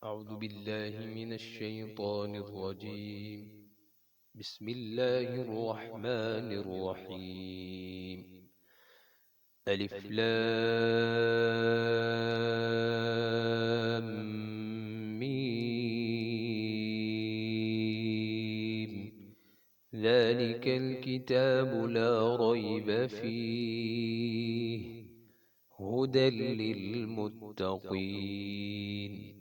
أعوذ بالله من الشيطان الرجيم. بسم الله الرحمن الرحيم. ألف لام ميم. ذلك الكتاب لا ريب فيه هدى للمتقين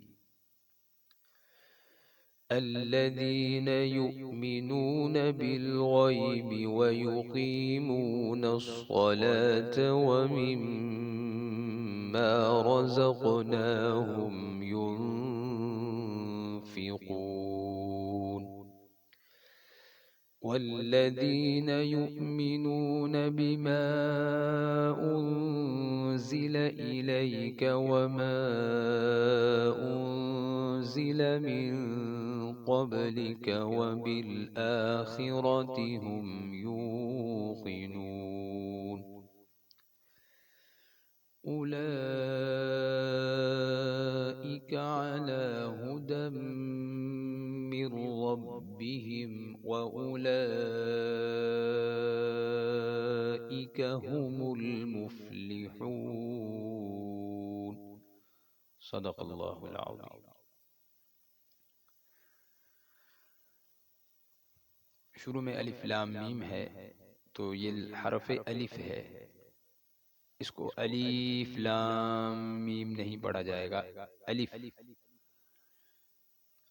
الذين يؤمنون بالغيب ويقيمون الصلاة ومما رزقناهم ينفقون والذين يؤمنون بما أنزل إليك وما أنزل من قبلك وبالآخرة هم يوقنون أولئك على هدى من ربهم وأولئك هم المفلحون. صدق الله العظيم. شروع میں الف لام میم ہے تو یہ حرف الف ہے، اس کو الف لام میم نہیں پڑھا جائے گا، الف۔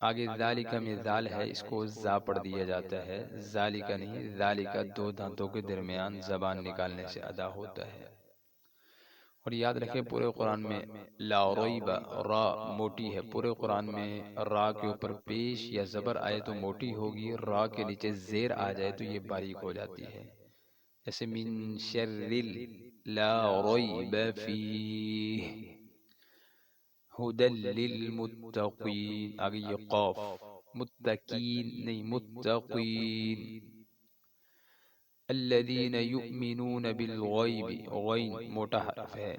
آگے ذالکہ میں ذال ہے، اس کو زا پڑھ دیا جاتا ہے، ذالکہ نہیں، ذالکہ دو دانتوں کے درمیان زبان نکالنے سے ادا ہوتا ہے۔ اور یاد رکھیں پورے قرآن میں لا ریب را موٹی ہے، پورے قرآن میں را کے اوپر پیش یا زبر آئے تو موٹی ہوگی، را کے نیچے زیر آ جائے تو یہ باریک ہو جاتی ہے، جیسے من شر لا ریب فیہ ہدی للمتقین۔ آگے یہ قاف متقین نہیں متقین۔ الذین یؤمنون بالغیب، غین موٹا حرف ہے،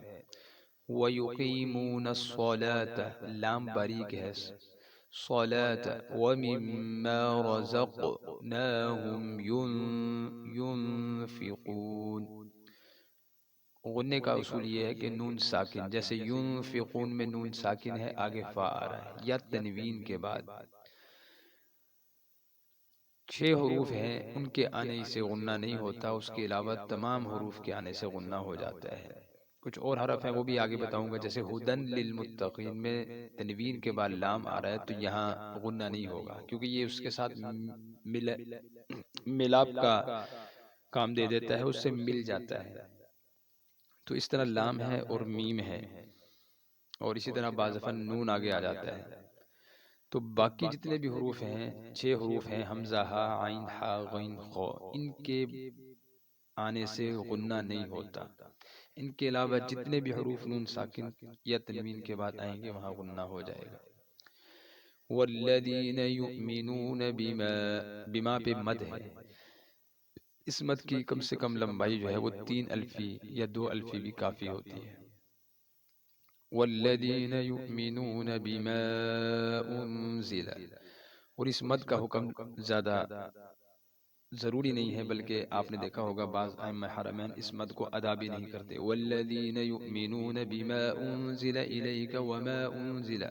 وَيُقِيمُونَ الصَّلَاةَ لام باریک ہے، صلاة وَمِمَّا رَزَقْنَاهُمْ يُنْفِقُونَ۔ غننے کا اصول یہ ہے کہ نون ساکن، جیسے ينفقون میں نون ساکن ہے، آگے فا آ رہا ہے، یا تنوین کے بعد 6 حروف ہیں، ان کے آنے سے غنہ نہیں ہوتا، اس کے علاوہ تمام حروف کے آنے سے غنہ ہو جاتا ہے۔ کچھ اور حرف ہیں وہ بھی آگے بتاؤں گا، جیسے ہدن للمتقین میں تنوین کے بعد لام آ رہا ہے تو یہاں غنہ نہیں ہوگا، کیونکہ یہ اس کے ساتھ ملاپ کا کام دے دیتا ہے، اس سے مل جاتا ہے۔ تو اس طرح لام ہے اور میم ہے، اور اسی طرح بعضفن نون آگے آ جاتا ہے۔ تو باقی جتنے بھی حروف ہیں 6 حروف ہیں، حمزہ ہا عین ہا غین خو، ان کے آنے سے غنہ نہیں ہوتا۔ ان کے علاوہ جتنے بھی حروف نون ساکن یا تنوین کے بعد آئیں گے وہاں غنہ ہو جائے گا۔ والذین یؤمنون بما پہ مد ہے، اس مد کی کم سے کم لمبائی جو ہے وہ 3 الفی یا 2 الفی بھی کافی ہوتی ہے۔ والذین یؤمنون بما انزل، اور اس مد کا حکم زیادہ ضروری نہیں ہے، بلکہ آپ نے دیکھا ہوگا بعض ائمہ حرمین اس مد کو ادا بھی نہیں کرتے، والذین یؤمنون بما انزل الیک وما انزل،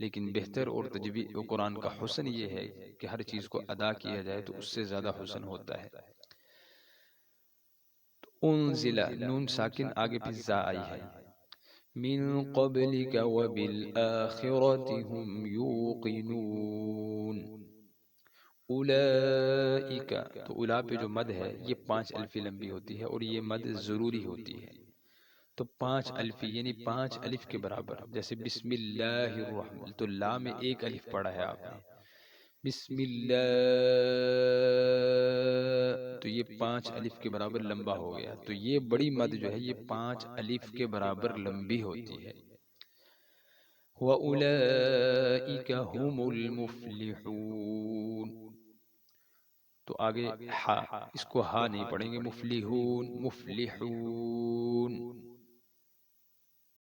لیکن بہتر اور تجوید قرآن کا حسن یہ ہے کہ ہر چیز کو ادا کیا جائے تو اس سے زیادہ حسن ہوتا ہے۔ انزل نون ساکن آگے پھر زا آئی ہے، من قبلک وبالآخرة هم یوقنون۔ اولئک، تو اولا پہ جو مد ہے یہ 5 الفی لمبی ہوتی ہے اور یہ مد ضروری ہوتی ہے، تو 5 الفی یعنی 5 الف کے برابر، جیسے بسم اللہ الرحمن، تو لا میں 1 الف پڑھا ہے آپ نے، بسم اللہ، تو یہ 5 الف کے برابر لمبا ہو گیا، تو یہ بڑی مد جو ہے یہ 5 الف کے برابر لمبی ہوتی ہے۔ وَأُولَئِكَ هُمُ الْمُفْلِحُونَ، تو آگے ہا، اس کو ہا نہیں پڑھیں گے، مفلحون مفلحون۔